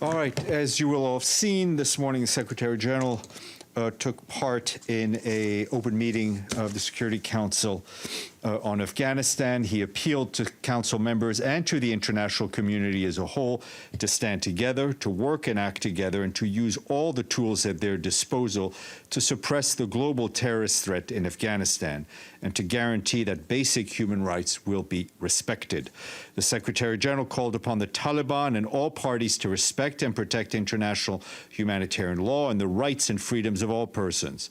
All right, as you will all have seen, this morning the Secretary General took part in an open meeting of the Security Council on Afghanistan. He appealed to council members and to the international community as a whole to stand together, to work and act together, and to use all the tools at their disposal to suppress the global terrorist threat in Afghanistan and to guarantee that basic human rights will be respected. The Secretary General called upon the Taliban and all parties to respect and protect international humanitarian law and the rights and freedoms of all persons.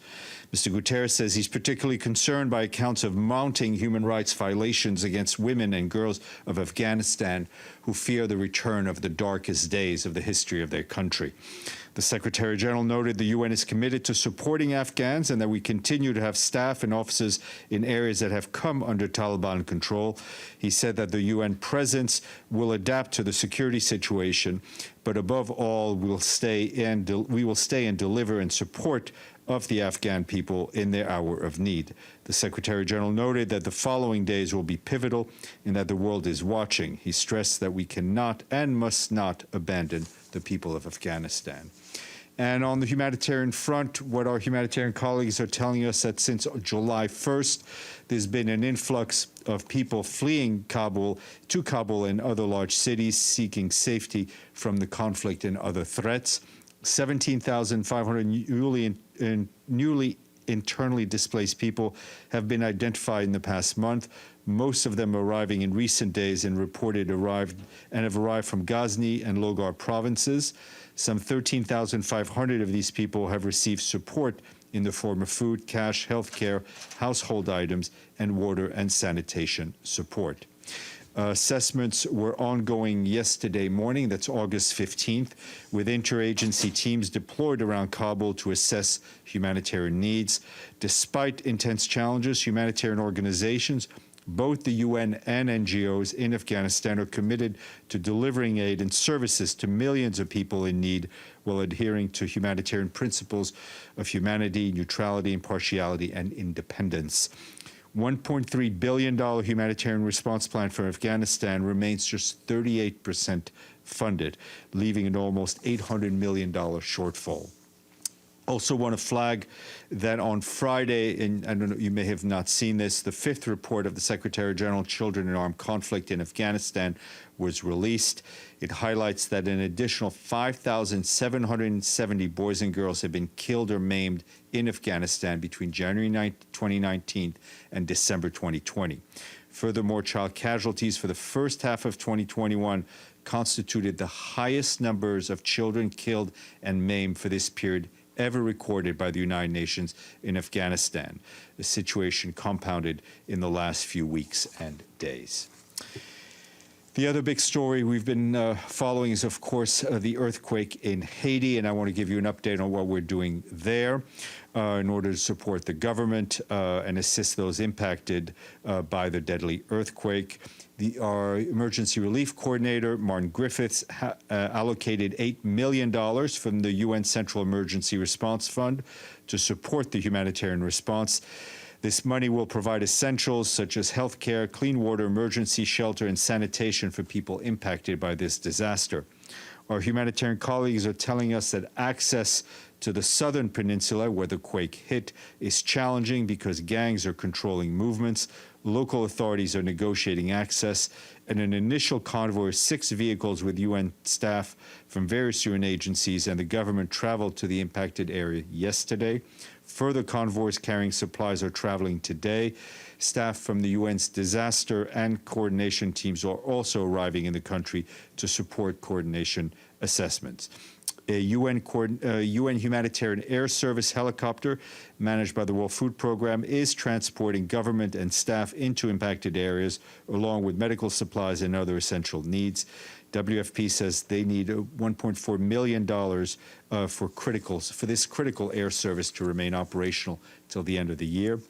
Mr. Guterres says he's particularly concerned by accounts of mounting human rights violations against women and girls of Afghanistan who fear the return of the darkest days of the history of their country. The Secretary General noted the UN is committed to supporting Afghans and that we continue to have staff and offices in areas that have come under Taliban control. He said that the UN presence will adapt to the security situation, but above all, we will stay and deliver and support of the Afghan people in their hour of need. The Secretary General noted that the following days will be pivotal and that the world is watching. He stressed that we cannot and must not abandon the people of Afghanistan. And on the humanitarian front, what our humanitarian colleagues are telling us that since July 1st, there's been an influx of people fleeing Kabul to Kabul and other large cities seeking safety from the conflict and other threats. 17,500 newly internally displaced people have been identified in the past month, most of them arriving in recent days and have arrived from Ghazni and Logar provinces. Some 13,500 of these people have received support in the form of food, cash, healthcare, household items, and water and sanitation support. Assessments were ongoing yesterday morning, that's August 15th, with interagency teams deployed around Kabul to assess humanitarian needs. Despite intense challenges, humanitarian organizations, both the UN and NGOs in Afghanistan, are committed to delivering aid and services to millions of people in need while adhering to humanitarian principles of humanity, neutrality, impartiality, and independence. $1.3 billion humanitarian response plan for Afghanistan remains just 38% funded, leaving an almost $800 million shortfall. Also want to flag that on Friday, and I don't know, you may have not seen this, the fifth report of the Secretary General Children in Armed Conflict in Afghanistan was released. It highlights that an additional 5,770 boys and girls have been killed or maimed in Afghanistan between January 2019 and December 2020. Furthermore, child casualties for the first half of 2021 constituted the highest numbers of children killed and maimed for this period ever recorded by the United Nations in Afghanistan, a situation compounded in the last few weeks and days. The other big story we've been following is, of course, the earthquake in Haiti, and I want to give you an update on what we're doing there in order to support the government and assist those impacted by the deadly earthquake. Our emergency relief coordinator, Martin Griffiths, allocated $8 million from the UN Central Emergency Response Fund to support the humanitarian response. This money will provide essentials such as health care, clean water, emergency shelter, and sanitation for people impacted by this disaster. Our humanitarian colleagues are telling us that access to the southern peninsula, where the quake hit, is challenging because gangs are controlling movements, local authorities are negotiating access, and an initial convoy of 6 vehicles with UN staff from various UN agencies and the government traveled to the impacted area yesterday. Further convoys carrying supplies are traveling today. Staff from the UN's disaster and coordination teams are also arriving in the country to support coordination assessments. A UN Humanitarian Air Service helicopter managed by the World Food Programme is transporting government and staff into impacted areas along with medical supplies and other essential needs. WFP says they need $1.4 million for this critical air service to remain operational till the end of the year.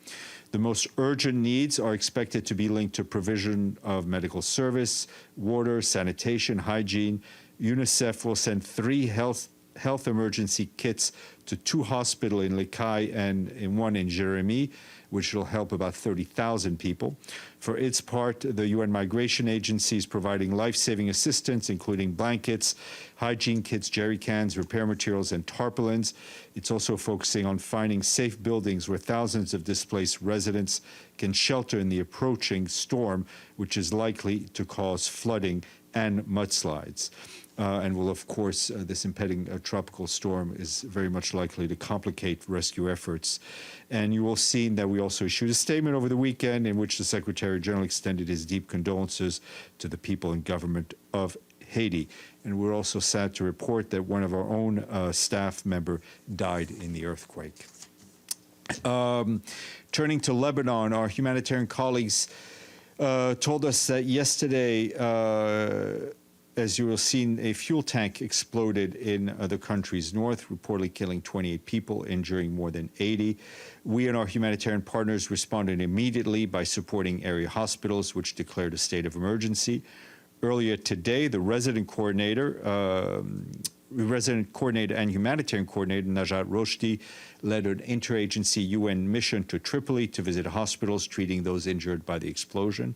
The most urgent needs are expected to be linked to provision of medical service, water, sanitation, hygiene. UNICEF will send 3 health health emergency kits to 2 hospitals in Lekai and one in Jérémie, which will help about 30,000 people. For its part, the UN Migration Agency is providing life-saving assistance, including blankets, hygiene kits, jerry cans, repair materials, and tarpaulins. It's also focusing on finding safe buildings where thousands of displaced residents can shelter in the approaching storm, which is likely to cause flooding and mudslides. And will, of course, this impending tropical storm is very much likely to complicate rescue efforts. And you will see that we also issued a statement over the weekend in which the Secretary General extended his deep condolences to the people and government of Haiti. And we're also sad to report that one of our own staff member died in the earthquake. Turning to Lebanon, our humanitarian colleagues told us that yesterday, as you will see, a fuel tank exploded in the country's north, reportedly killing 28 people, injuring more than 80. We and our humanitarian partners responded immediately by supporting area hospitals, which declared a state of emergency. Earlier today, the resident coordinator and humanitarian coordinator, Najat Roshdi, led an interagency UN mission to Tripoli to visit hospitals treating those injured by the explosion.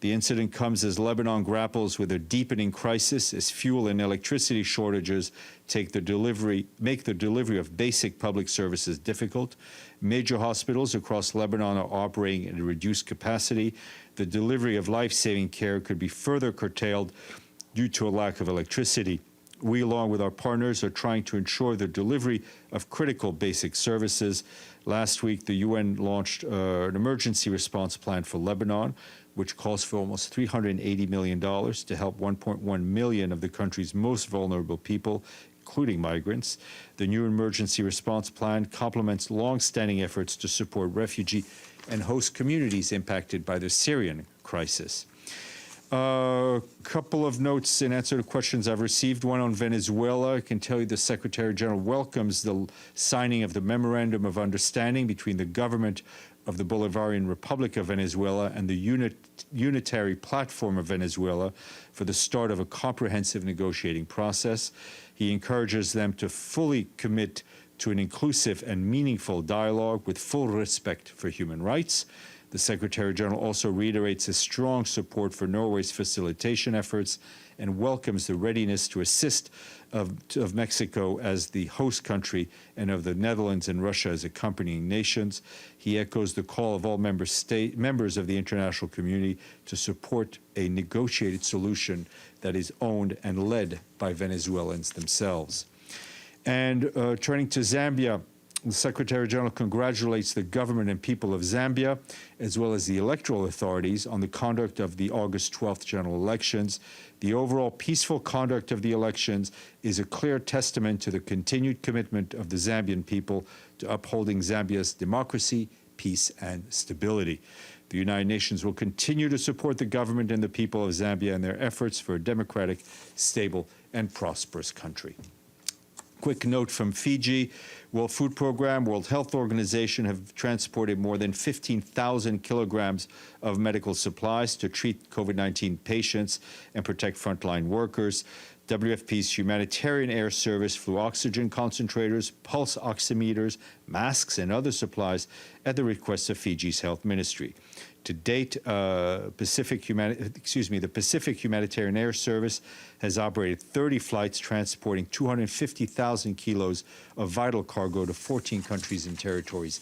The incident comes as Lebanon grapples with a deepening crisis as fuel and electricity shortages make the delivery of basic public services difficult. Major hospitals across Lebanon are operating at a reduced capacity. The delivery of life-saving care could be further curtailed due to a lack of electricity. We, along with our partners, are trying to ensure the delivery of critical basic services. Last week, the UN launched an emergency response plan for Lebanon, which calls for almost $380 million to help 1.1 million of the country's most vulnerable people, including migrants. The new emergency response plan complements long-standing efforts to support refugee and host communities impacted by the Syrian crisis. A couple of notes in answer to questions I've received. One on Venezuela. I can tell you the Secretary General welcomes the signing of the Memorandum of Understanding between the government of the Bolivarian Republic of Venezuela and the Unitary Platform of Venezuela for the start of a comprehensive negotiating process. He encourages them to fully commit to an inclusive and meaningful dialogue with full respect for human rights. The Secretary General also reiterates his strong support for Norway's facilitation efforts and welcomes the readiness to assist of Mexico as the host country and of the Netherlands and Russia as accompanying nations. He echoes the call of all members of the international community to support a negotiated solution that is owned and led by Venezuelans themselves. And turning to Zambia, the Secretary General congratulates the government and people of Zambia, as well as the electoral authorities, on the conduct of the August 12th general elections. The overall peaceful conduct of the elections is a clear testament to the continued commitment of the Zambian people to upholding Zambia's democracy, peace, and stability. The United Nations will continue to support the government and the people of Zambia in their efforts for a democratic, stable, and prosperous country. Quick note from Fiji. World Food Program, World Health Organization have transported more than 15,000 kilograms of medical supplies to treat COVID-19 patients and protect frontline workers. WFP's Humanitarian Air Service flew oxygen concentrators, pulse oximeters, masks, and other supplies at the request of Fiji's health ministry. To date, the Pacific Humanitarian Air Service has operated 30 flights transporting 250,000 kilos of vital cargo to 14 countries and territories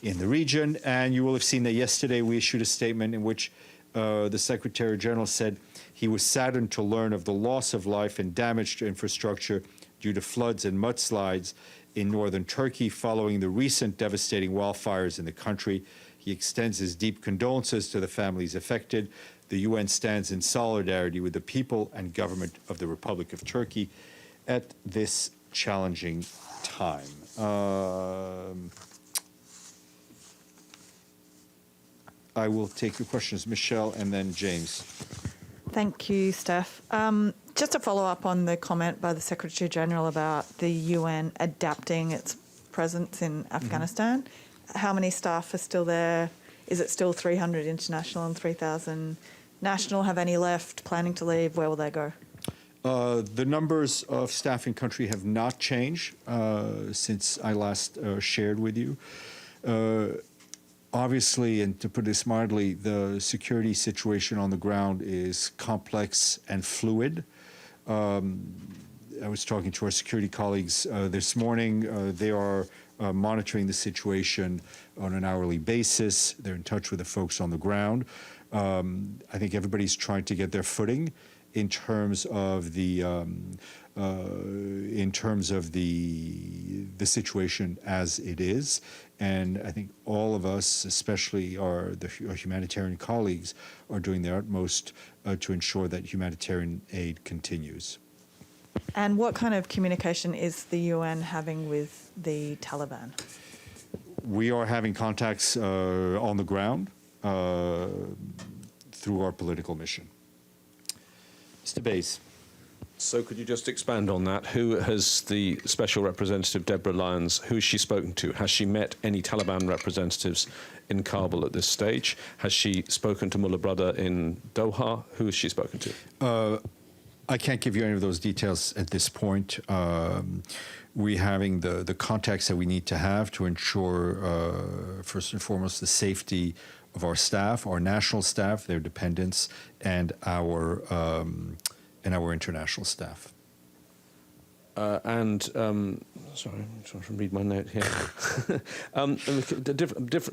in the region. And you will have seen that yesterday we issued a statement in which the Secretary General said he was saddened to learn of the loss of life and damage to infrastructure due to floods and mudslides in northern Turkey following the recent devastating wildfires in the country. He extends his deep condolences to the families affected. The UN stands in solidarity with the people and government of the Republic of Turkey at this challenging time. I will take your questions, Michelle, and then James. Thank you, Steph. Just to follow up on the comment by the Secretary General about the UN adapting its presence in Afghanistan. How many staff are still there? Is it still 300 international and 3,000 national? Have any left, planning to leave? Where will they go? The numbers of staff in country have not changed since I last shared with you. Obviously, and to put this mildly, the security situation on the ground is complex and fluid. I was talking to our security colleagues this morning. They are monitoring the situation on an hourly basis. They're in touch with the folks on the ground. I think everybody's trying to get their footing in terms of the situation as it is, and I think all of us, especially our humanitarian colleagues, are doing their utmost to ensure that humanitarian aid continues. And what kind of communication is the UN having with the Taliban? We are having contacts on the ground through our political mission. Mr. Bays. So could you just expand on that? Who has the Special Representative, Deborah Lyons, who has she spoken to? Has she met any Taliban representatives in Kabul at this stage? Has she spoken to Mullah Brother in Doha? Who has she spoken to? I can't give you any of those details at this point. We're having the contacts that we need to have to ensure, first and foremost, the safety of our staff, our national staff, their dependents, and our international staff. Sorry, I'm trying to read my note here.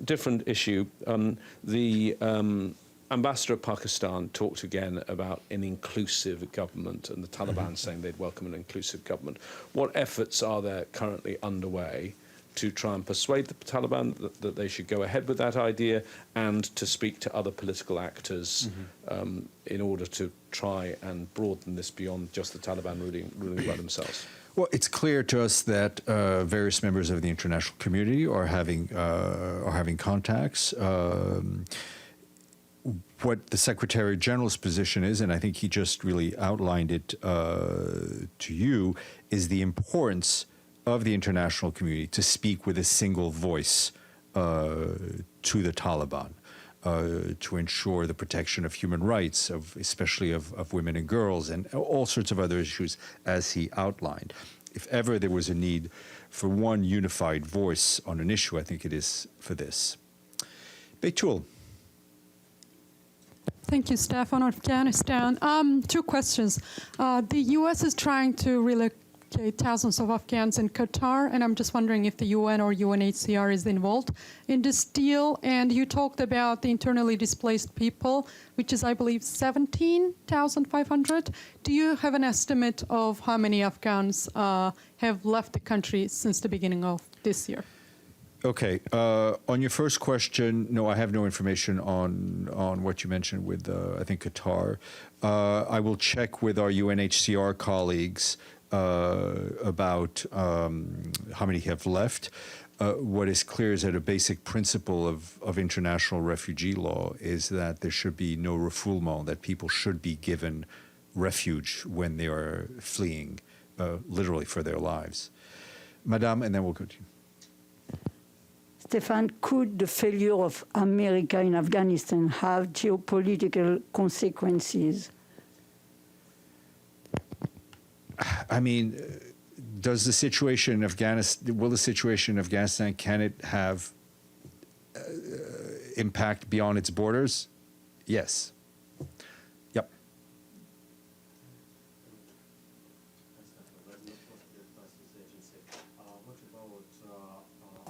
Different issue. The Ambassador of Pakistan talked again about an inclusive government, and the Taliban saying they'd welcome an inclusive government. What efforts are there currently underway to try and persuade the Taliban that they should go ahead with that idea, and to speak to other political actors in order to try and broaden this beyond just the Taliban ruling by themselves? Well, it's clear to us that various members of the international community are having contacts. What the Secretary General's position is, and I think he just really outlined it to you, is the importance of the international community to speak with a single voice to the Taliban, to ensure the protection of human rights, especially of women and girls, and all sorts of other issues, as he outlined. If ever there was a need for one unified voice on an issue, I think it is for this. Beitul. Thank you, Stéphane. Afghanistan. Two questions. The U.S. is trying to relocate thousands of Afghans in Qatar, and I'm just wondering if the UN or UNHCR is involved in this deal. And you talked about the internally displaced people, which is, I believe, 17,500. Do you have an estimate of how many Afghans have left the country since the beginning of this year? Okay. On your first question, no, I have no information on what you mentioned with, I think, Qatar. I will check with our UNHCR colleagues about how many have left. What is clear is that a basic principle of international refugee law is that there should be no refoulement, that people should be given refuge when they are fleeing, literally for their lives. Madame, and then we'll go to you. Stéphane, could the failure of America in Afghanistan have geopolitical consequences? I mean, does the situation in Afghanistan, will the situation in Afghanistan, can it have impact beyond its borders? Yes. Yep.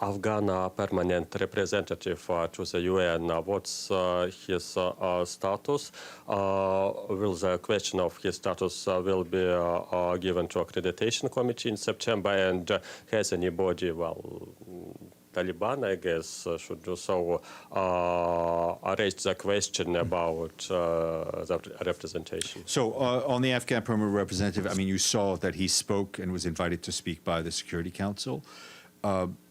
Afghan permanent representative to the UN, what's his status? Will the question of his status will be given to accreditation committee in September? And has anybody, well, Taliban, I guess, should do so, raise the question about the representation? So on the Afghan permanent representative, I mean, you saw that he spoke and was invited to speak by the Security Council.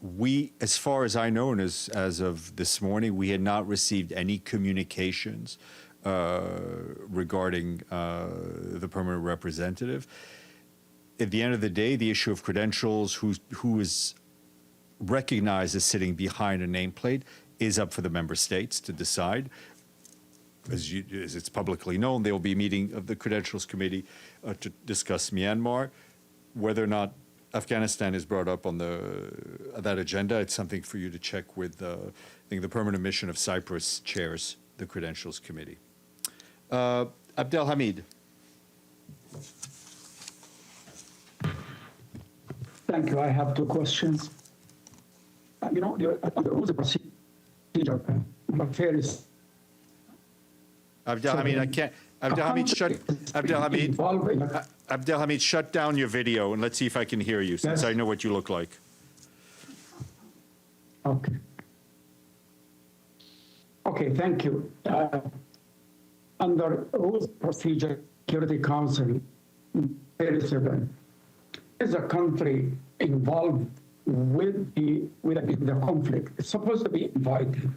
We, as far as I know, and as of this morning, we had not received any communications regarding the permanent representative. At the end of the day, the issue of credentials, who is recognized as sitting behind a nameplate, is up for the member states to decide. as it's publicly known, there will be a meeting of the Credentials Committee to discuss Myanmar. Whether or not Afghanistan is brought up on that agenda, it's something for you to check with, I think the Permanent Mission of Cyprus chairs the Credentials Committee. Abdelhamid. Thank you. I have two questions. You know, the rules of procedure, fairness. Abdelhamid, I can't. Abdelhamid, shut down your video and let's see if I can hear you, since I know what you look like. Okay. Okay, thank you. Under Rules of Procedure, Security Council, 37, is a country involved with the conflict? It's supposed to be invited.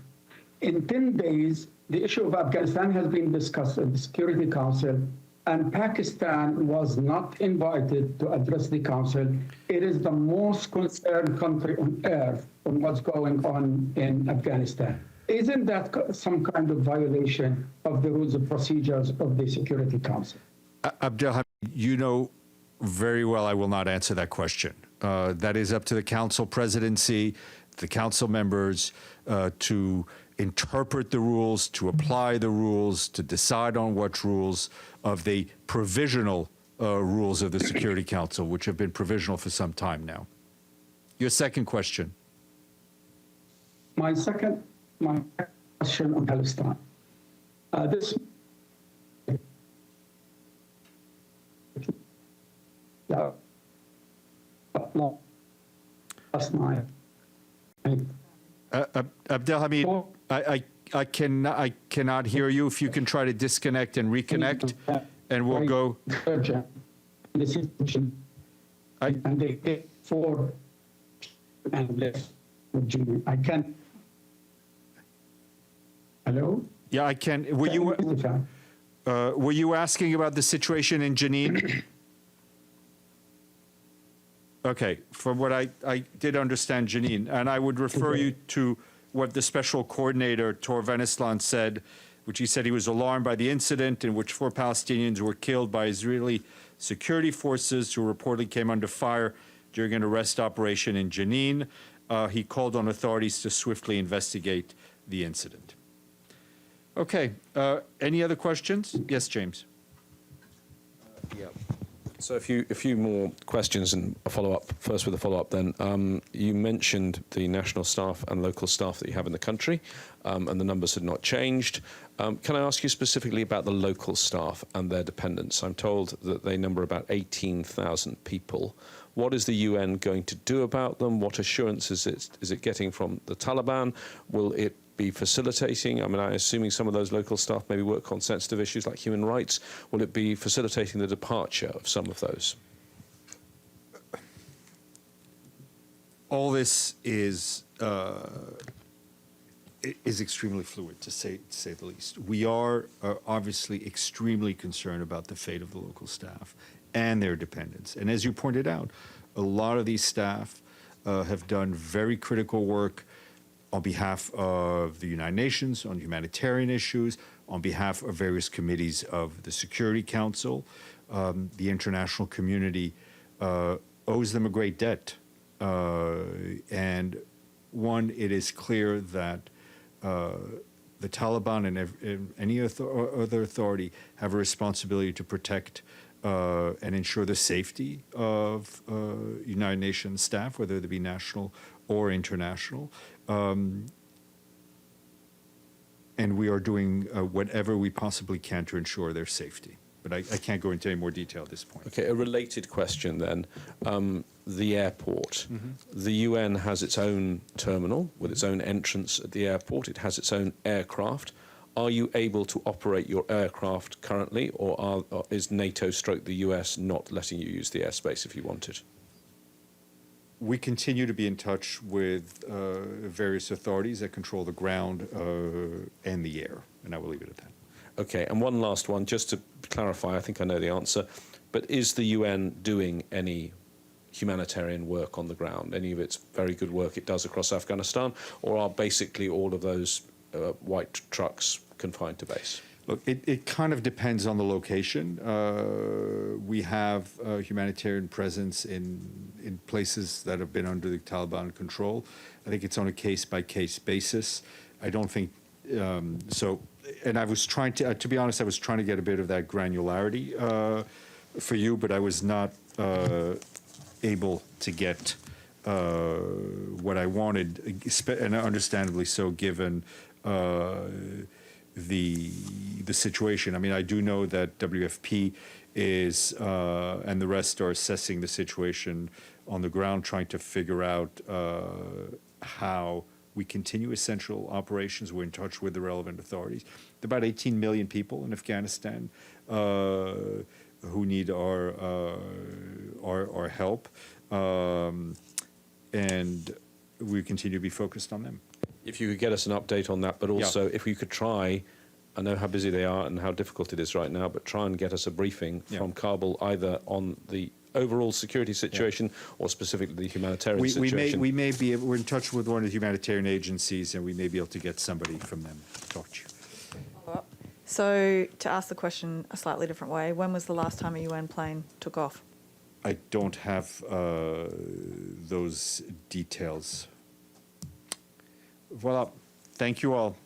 In 10 days, the issue of Afghanistan has been discussed at the Security Council, and Pakistan was not invited to address the Council. It is the most concerned country on earth on what's going on in Afghanistan. Isn't that some kind of violation of the rules of procedures of the Security Council? Abdelhamid, you know very well I will not answer that question. That is up to the Council presidency, the Council members to interpret the rules, to apply the rules, to decide on what rules of the provisional rules of the Security Council, which have been provisional for some time now. Your second question. My question on Palestine. This last night. Abdelhamid, I cannot hear you. If you can try to disconnect and reconnect, and we'll go. And they get four and left. I can't. Hello? Yeah, I can. Were you asking about the situation in Jenin? Okay, from what I did understand, Jenin, and I would refer you to what the special coordinator, Tor Veneslan, said, which he said he was alarmed by the incident in which 4 Palestinians were killed by Israeli security forces who reportedly came under fire during an arrest operation in Jenin. He called on authorities to swiftly investigate the incident. Okay, any other questions? Yes, James. Yeah. So a few more questions and a follow-up. First with a follow-up then. You mentioned the national staff and local staff that you have in the country, and the numbers had not changed. Can I ask you specifically about the local staff and their dependents? I'm told that they number about 18,000 people. What is the UN going to do about them? What assurances is it getting from the Taliban? Will it be facilitating? I mean, I'm assuming some of those local staff maybe work on sensitive issues like human rights. Will it be facilitating the departure of some of those? All this is extremely fluid, to say the least. We are obviously extremely concerned about the fate of the local staff and their dependents. And as you pointed out, a lot of these staff have done very critical work on behalf of the United Nations, on humanitarian issues, on behalf of various committees of the Security Council. The international community owes them a great debt. And one, it is clear that the Taliban and any other authority have a responsibility to protect and ensure the safety of United Nations staff, whether they be national or international. And we are doing whatever we possibly can to ensure their safety. But I can't go into any more detail at this point. Okay, a related question then. The airport. The UN has its own terminal with its own entrance at the airport. It has its own aircraft. Are you able to operate your aircraft currently, or is NATO / the US not letting you use the airspace if you wanted? We continue to be in touch with various authorities that control the ground and the air, and I will leave it at that. Okay, and one last one, just to clarify, I think I know the answer, but is the UN doing any humanitarian work on the ground, any of its very good work it does across Afghanistan, or are basically all of those white trucks confined to base? Look, it kind of depends on the location. We have humanitarian presence in places that have been under the Taliban control. I think it's on a case-by-case basis. I don't think so. And I was trying to be honest, I was trying to get a bit of that granularity for you, but I was not able to get what I wanted, and understandably so, given the situation. I mean, I do know that WFP is and the rest are assessing the situation on the ground, trying to figure out how we continue essential operations. We're in touch with the relevant authorities. There are about 18 million people in Afghanistan who need our help, and we continue to be focused on them. If you could get us an update on that, but also if you could try, I know how busy they are and how difficult it is right now, but try and get us a briefing from Kabul, either on the overall security situation or specifically the humanitarian situation. We may be, we're in touch with one of the humanitarian agencies, and we may be able to get somebody from them to talk to you. So to ask the question a slightly different way, when was the last time a UN plane took off? I don't have those details. Voilà. Thank you all.